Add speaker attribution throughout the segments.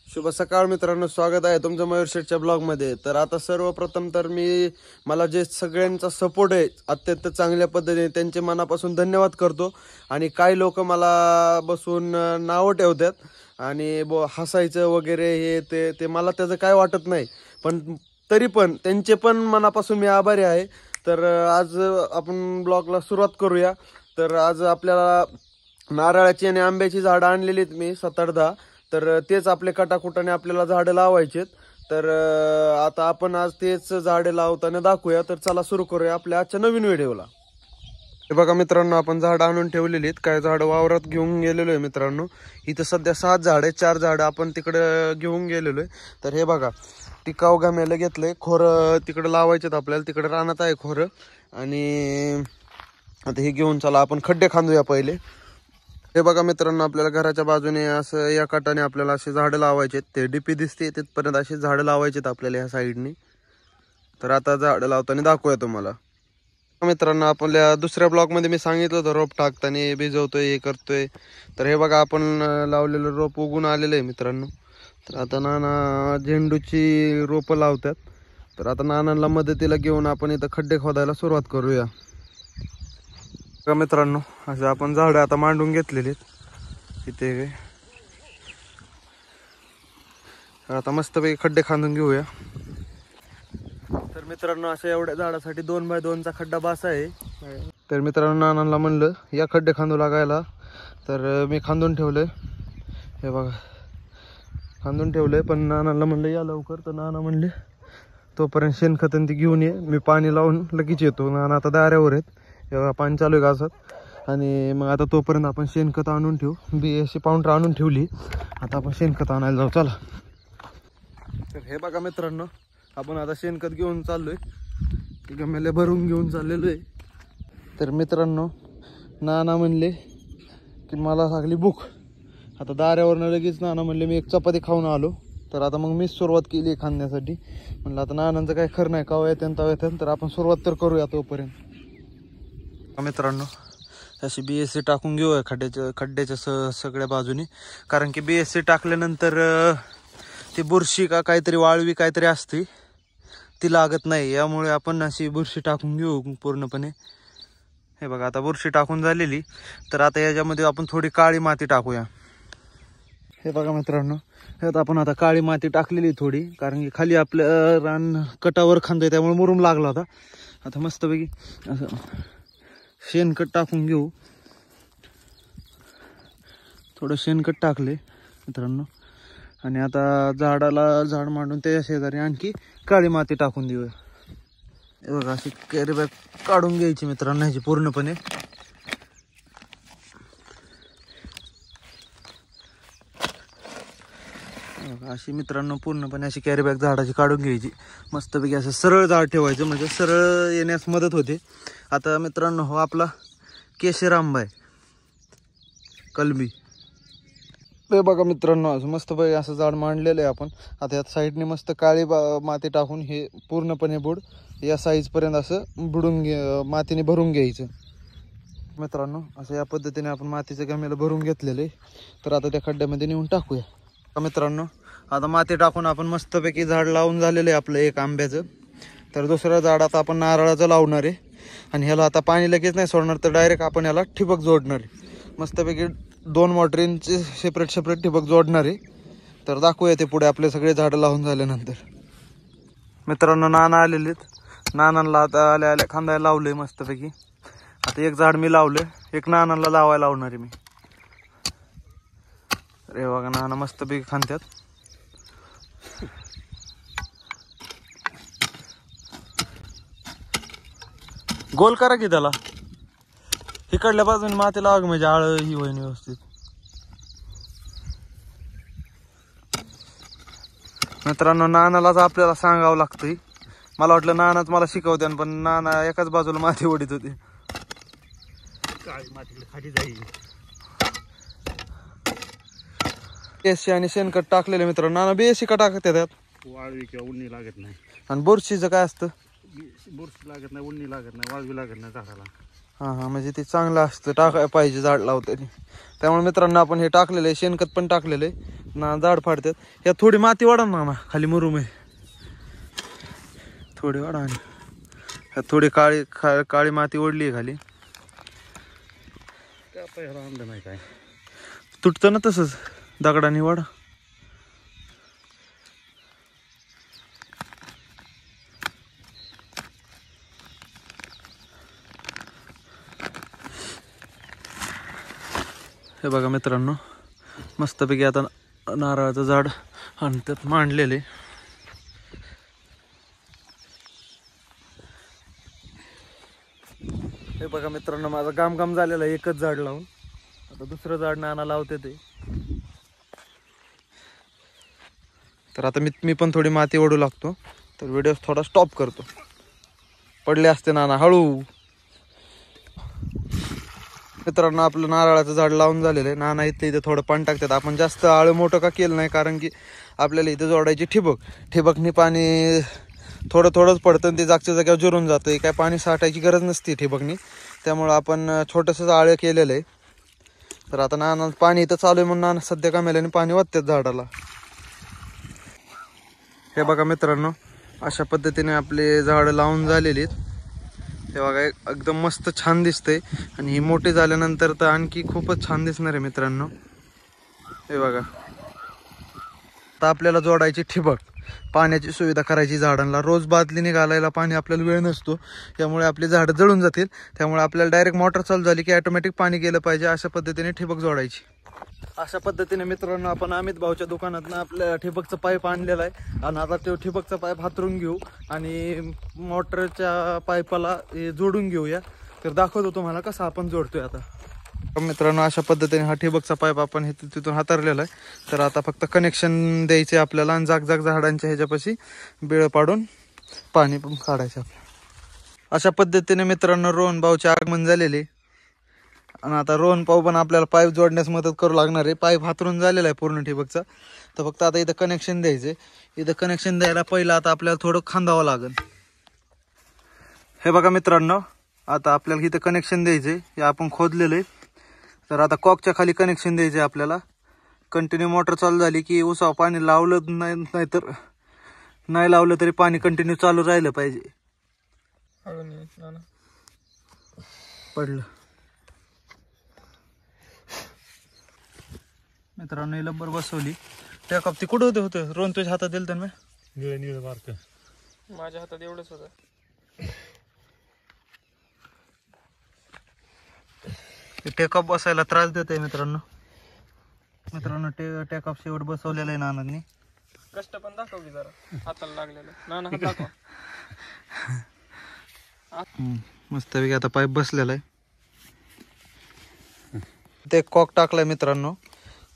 Speaker 1: शुभ सकाळ मित्रांनो, स्वागत आहे तुमचं मयूर शेठच्या ब्लॉगमध्ये. तर आता सर्वप्रथम तर मला जे सगळ्यांचा सपोर्ट आहे अत्यंत चांगल्या पद्धतीने, त्यांचे मनापासून धन्यवाद करतो. आणि काही लोक मला बसून नावं ठेवतात आणि हसायचं वगैरे हे ते मला त्याचं काय वाटत नाही, पण तरी पण त्यांचे पण मनापासून मी आभारी आहे. तर आज आपण ब्लॉगला सुरुवात करूया. तर आज आपल्याला नारळाची आणि आंब्याची झाडं आणलेली आहेत मी 7-8-10. तर तेच आपले कटाकुटाने आपल्याला झाडं लावायचेत. तर आता आपण आज तेच झाडे लावताना दाखवूया. तर चला सुरू करूया आपल्या आजच्या नवीन व्हिडिओला. हे बघा मित्रांनो, आपण झाडं आणून ठेवलेली आहेत. काय झाडं वावरात घेऊन गेलेलो आहे मित्रांनो. इथं सध्या 7 झाडं आहेत, 4 झाडं आपण तिकडं घेऊन गेलेलो आहे. तर हे बघा, टिकाऊ गम्याला घेतलंय. खोरं तिकडं लावायचेत आपल्याला, तिकडं रानात आहे खोरं. आणि आता हे घेऊन चला आपण खड्डे खांदूया पहिले. हे बघा मित्रांनो, आपल्याला घराच्या बाजूने असं या काटाने आपल्याला अशी झाडं लावायचे. ते डीपी दिसते तिथपर्यंत अशी झाडं लावायचेत आपल्याला ह्या साईडनी. तर आता झाडं लावताना दाखवूया तुम्हाला. मित्रांनो, आपल्या दुसऱ्या ब्लॉगमध्ये मी सांगितलं होतं रोप टाकताना भिजवतोय हे करतोय. तर हे बघा, आपण लावलेलं रोप उगून आलेलं आहे मित्रांनो. तर आता नाना झेंडूची रोपं लावतात. तर आता नानांना मदतीला घेऊन आपण इथं खड्डे खोदायला सुरुवात करूया. मित्रांनो, असं आपण झाडं आता मांडून घेतलेली इथे. आता मस्तपैकी खड्डे खांदून घेऊया. तर मित्रांनो, अशा एवढ्या झाडासाठी 2x2चा खड्डा बास आहे. तर मित्रांनो, नानांना म्हणलं या खड्डे खांदू लागायला. तर मी खांदून ठेवलंय. हे बघा, खांदून ठेवलंय. पण नानांना म्हणलं या लवकर. तर नाना म्हणले तोपर्यंत शेणखत ती घेऊन ये, मी पाणी लावून लगेच येतो. नाना आता दाऱ्यावर आहेत. एवढा पाणी चालू आहे घासात. आणि मग आता तोपर्यंत आपण शेणखत आणून ठेवू. BSC पावडर आणून ठेवली. आता आपण शेणखत आणायला जाऊ, चला. तर हे बघा मित्रांनो, आपण आता शेणखत घेऊन चाललोय. गम्याला भरून घेऊन चाललेलो आहे. तर मित्रांनो, नाना म्हणले की मला लागली भूक. आता दाऱ्यावरनं लगेच नाना म्हणले मी एक चपाती खाऊन आलो. तर आता मग मीच सुरुवात केली खाण्यासाठी. म्हणलं आता नानांचं काय खरं नाही, कावा येते तवा येते. तर आपण सुरुवात तर करूया तोपर्यंत. मित्रांनो, अशी BSC टाकून घेऊया खड्ड्याच्या सगळ्या बाजूनी. कारण की BSC टाकल्यानंतर ती बुरशी का काहीतरी वाळवी काहीतरी असते ती लागत नाही. यामुळे आपण अशी बुरशी टाकून घेऊ पूर्णपणे. हे बघा, आता बुरशी टाकून झालेली. तर आता याच्यामध्ये आपण थोडी काळी माती टाकूया. हे बघा मित्रांनो, ह्यात आपण आता काळी माती टाकलेली थोडी. कारण की खाली आपलं रान कटावर खांदोय त्यामुळे मुरुम लागला होता. आता मस्तपैकी असं शेणखत टाकून घेऊ. थोडं शेणखत टाकले मित्रांनो. आणि आता झाड मांडून त्याच्या शेजारी आणखी काळी माती टाकून देऊया. हे बघा, अशी कॅरी बॅग काढून घ्यायची मित्रांनो ह्याची पूर्णपणे. अशी मित्रांनो पूर्णपणे अशी कॅरी बॅग झाडाची काढून घ्यायची. मस्तपैकी असं सरळ झाड ठेवायचं, म्हणजे सरळ येण्यास मदत होते. आता मित्रांनो, हो आपला केशर आंबा आहे, कलमी. ते बघा मित्रांनो, असं मस्तपैकी असं झाड मांडलेलं आहे आपण. आता यात साईडने मस्त काळी माती टाकून हे पूर्णपणे बुड या साईजपर्यंत असं मातीने भरून घ्यायचं मित्रांनो. असं या पद्धतीने आपण मातीच्या गम्याला भरून घेतलेलं आहे. तर आता त्या खड्ड्यामध्ये नेऊन टाकूया मित्रांनो. आता माती टाकून आपण मस्तपैकी झाड लावून झालेलं आहे आपलं एक आंब्याचं. तर दुसरं झाड आता आपण नारळाचं लावणार आहे. आणि ह्याला आता पाणी लगेच नाही सोडणार, तर डायरेक्ट आपण ह्याला ठिबक जोडणार आहे. मस्तपैकी 2 मोटरींचे सेपरेट ठिबक जोडणार आहे. तर दाखवूया ते पुढे आपले सगळे झाडं लावून झाल्यानंतर. मित्रांनो, नाना आलेले आहेत. नानांना आता आल्या खांदायला लावलंय मस्तपैकी. आता एक झाड मी लावलंय, एक नानांना लावायला लावणार आहे मी. अरे बघा, नाना मस्तपैकी खांद्यात. गोल करा की त्याला. इकडल्या बाजूने माती लावा म्हणजे आळ ही होईन व्यवस्थित. मित्रांनो, नानालाच आपल्याला सांगावं लागतंय. मला वाटलं नानाच मला शिकवते, पण नाना एकाच बाजूला माती ओढीत होती. खाली जाईल. BSC आणि शेणखत टाकलेले मित्रांनो. नाना BSC का टाकते त्यात?
Speaker 2: वाळवी किंवा उन्नी लागत नाही.
Speaker 1: आणि बुरशीचं काय असतं?
Speaker 2: बुरशी लागत नाही, उन्नी लागत नाही, वाळवी लागत नाही झाडाला.
Speaker 1: हां हां, म्हणजे ते चांगलं असतं, टाकायला पाहिजे झाड लावताना. त्यामुळे मित्रांनो आपण हे टाकलेलं आहे, शेणखत पण टाकलेलं आहे ना, झाड फाडतात. ह्या थोडी माती वाढा ना खाली, मुरुम आहे थोडी वाढा. आणि ह्यात थोडी काळी माती ओढली आहे खाली.
Speaker 2: नाही काय
Speaker 1: तुटतं ना तसंच दगडाने वाढा. हे बघा मित्रांनो, मस्तपैकी आता नारळाचं झाड आणि त्यात मांडलेले. हे बघा मित्रांनो, माझं काम झालेलं आहे एकच झाड लावून. आता दुसरं झाड नाना लावते ते. तर आता मी पण थोडी माती ओढू लागतो, तर व्हिडिओ थोडा स्टॉप करतो. पडले असते नाना हळू. मित्रांनो, आपलं नारळाचं झाड लावून झालेलं आहे. नाना इथे थोडं पाणी टाकतात. आपण जास्त आळं मोठं का केलं नाही, कारण की आपल्याला इथं जोडायची ठिबकनी पाणी थोडंच पडतं, ते जागच्या जागेवर जिरून जातं. काय पाणी साठायची गरज नसते ठिबकनी, त्यामुळं आपण छोटंसंच आळं केलेलं आहे. तर आता नाना पाणी इथं चालू आहे म्हणून नाना सध्या कामेल्याने पाणी वाटतात झाडाला. हे बघा मित्रांनो, अशा पद्धतीने आपले झाडं लावून झालेली आहेत. हे बघा एकदम मस्त छान दिसतंय. आणि ही मोठी झाल्यानंतर तर आणखी खूपच छान दिसणार आहे मित्रांनो. हे बघा, आता आपल्याला जोडायची ठिबक, पाण्याची सुविधा करायची झाडांना. रोज बादलीने घालायला पाणी आपल्याला वेळ नसतो, त्यामुळे आपली झाडं जळून जातील. त्यामुळे आपल्याला डायरेक्ट मोटर चालू झाली की ऑटोमॅटिक पाणी गेलं पाहिजे. अशा पद्धतीने ठिबक जोडायची. अशा पद्धतीने मित्रांनो, आपण अमित भाऊच्या दुकानातनं आपल्या ठिबकचं पाईप आणलेला आहे. आणि आता तो ठिबकचा पाईप हातरून घेऊ आणि मोटरच्या पाईपाला जोडून घेऊया. तर दाखवतो तुम्हाला कसं आपण जोडतोय. आता मित्रांनो, अशा पद्धतीने हा ठिबकचा पाईप आपण तिथून हाताळलेला आहे. तर आता फक्त कनेक्शन द्यायचे आपल्याला आणि जाग झाडांच्या ह्याच्यापाशी बिळ पाडून पाणी पण काढायचं आपल्याला. अशा पद्धतीने मित्रांनो, रोहन भाऊचे आगमन झालेले. आणि आता रोहन भाऊ पण आपल्याला पाईप जोडण्यास मदत करू लागणार आहे. पाईप हातरून झालेला आहे पूर्ण ठिबकचा. तर फक्त आता इथं कनेक्शन द्यायचे. इथं कनेक्शन द्यायला पहिलं आता आपल्याला थोडं खांदावं लागेल. हे बघा मित्रांनो, आता आपल्याला इथं कनेक्शन द्यायचे. हे आपण खोदलेलं आहे. तर आता कॉकच्या खाली कनेक्शन द्यायचे आपल्याला. कंटिन्यू मोटर चालू झाली की उसाव पाणी लावलं नाही तर नाही लावलं तरी पाणी कंटिन्यू चालू राहिलं पाहिजे. पडलं मित्रांनो, ही लंबर बसवली. त्या कप ती कुठं होते रोहन तुझ्या हातात दिलं तर मी
Speaker 2: निळ मार्क
Speaker 3: माझ्या हातात एवढंच होतं.
Speaker 1: टेकअप बसायला त्रास देत आहे मित्रांनो. टेकअप शेवट बसवलेला आहे नानांनी.
Speaker 3: कष्ट पण दाखव की जरा, हाताला लागलेलं. नाना हात दाखवा.
Speaker 1: मस्तपैकी आता पाईप बसलेला आहे. ते कॉक टाकलाय मित्रांनो,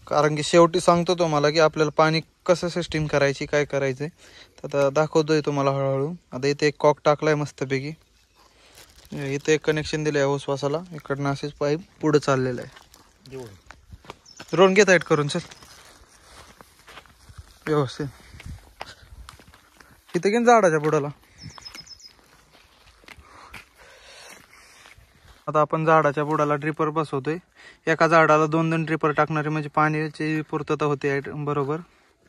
Speaker 1: कारण की शेवटी सांगतो तुम्हाला की आपल्याला पाणी कसं सिस्टीम करायची, काय करायचंय. तर आता दाखवतोय तुम्हाला हळूहळू. आता इथे एक कॉक टाकलाय मस्तपैकी. इथे एक कनेक्शन दिलं आहे होसवासाला. इकडनं असेच पाईप पुढे चाललेलं आहे. रोन घेता येत करून चल व्यवस्थित. इथे घेऊन झाडाच्या बुडाला. आता आपण झाडाच्या बुडाला ड्रिपर बसवतोय. एका झाडाला 2 ड्रिपर टाकणारे म्हणजे पाण्याची पूर्तता होते बरोबर.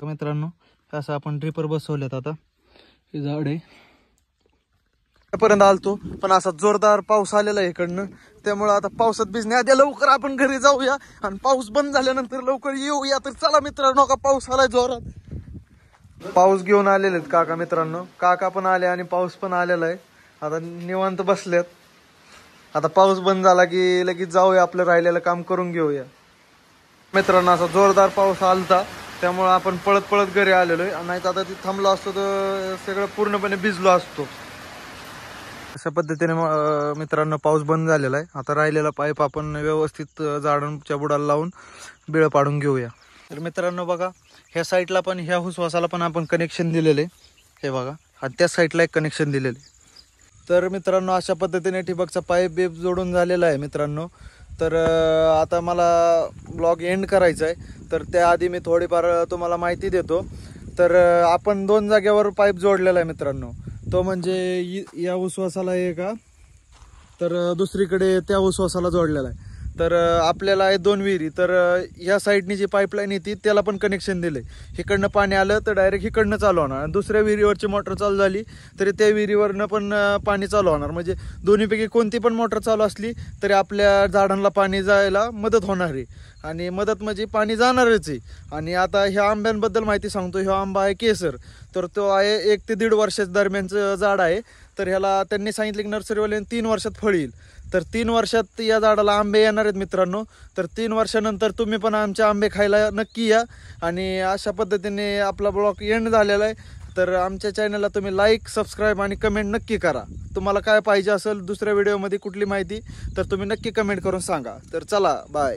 Speaker 1: तर मित्रांनो, असं आपण ड्रिपर बसवलेत. आता हे झाड आहे पर्यंत आलतो, पण असा जोरदार पाऊस आलेला आहे इकडनं. त्यामुळे आता पावसात भिजणे आधी लवकर आपण घरी जाऊया आणि पाऊस बंद झाल्यानंतर लवकर येऊया. तर चला मित्रांनो, का पाऊस आलाय जोरात. पाऊस घेऊन आलेले आहेत काका मित्रांनो. काका पण आले आणि पाऊस पण आलेला आहे. आता निवांत बसलेत. आता पाऊस बंद झाला की लगेच जाऊया, आपलं राहिलेलं काम करून घेऊया. मित्रांनो, असा जोरदार पाऊस आलता, त्यामुळे आपण पळत घरी आलेलो आहे. नाही तर आता ते थांबलो असतो तर सगळं पूर्णपणे भिजलो असतो. अशा पद्धतीने मित्रांनो पाऊस बंद झालेला आहे. आता राहिलेला पाईप आपण व्यवस्थित झाडांच्या बुडाला लावून बिळ पाडून घेऊया. तर मित्रांनो बघा, ह्या साईडला पण ह्या हुसवासाला पण आपण कनेक्शन दिलेले. हे बघा, आणि त्या साईडला एक कनेक्शन दिलेले. तर मित्रांनो, अशा पद्धतीने ठिबकचा पाईप बीप जोडून झालेला आहे मित्रांनो. तर आता मला ब्लॉग एंड करायचा आहे. तर त्याआधी मी थोडीफार तुम्हाला माहिती देतो. तर आपण 2 जागेवर पाईप जोडलेला आहे मित्रांनो. तो म्हणजे या उस्वासाला एक तर दुसरीकडे त्या ऊसवासाला जोडलेला आहे. तर आपल्याला आहे 2 विहिरी. तर ह्या साईडनी जी पाईपलाईन येते त्याला पण कनेक्शन दिलंय. इकडनं पाणी आलं तर डायरेक्ट इकडनं चालू होणार आणि दुसऱ्या विहिरीवरची मोटर चालू झाली तरी त्या विहिरीवरनं पण पाणी चालू होणार. म्हणजे दोन्हीपैकी कोणती पण मोटर चालू असली तरी आपल्या झाडांना पाणी जायला मदत होणार आहे. आणि मदत म्हणजे पाणी जाणारच आहे. आणि आता ह्या आंब्यांबद्दल माहिती सांगतो. ह्या आंबा आहे केसर. तर तो आहे 1 ते 1.5 वर्षाच्या दरम्यानचं झाड आहे. तर ह्याला त्यांनी सांगितलं की नर्सरीवाल्याने 3 वर्षात फळ येईल. तर 3 वर्षात या झाडाला आंबे येणार आहेत मित्रांनो. तर 3 वर्षानंतर तुम्ही पण आमचे आंबे खायला नक्की या. आणि अशा पद्धतीने आपला ब्लॉग एंड झालेला आहे. तर आमच्या चॅनलला तुम्ही लाईक, सबस्क्राईब आणि कमेंट नक्की करा. तुम्हाला काय पाहिजे असेल दुसऱ्या व्हिडिओमध्ये कुठली माहिती तर तुम्ही नक्की कमेंट करून सांगा. तर चला बाय.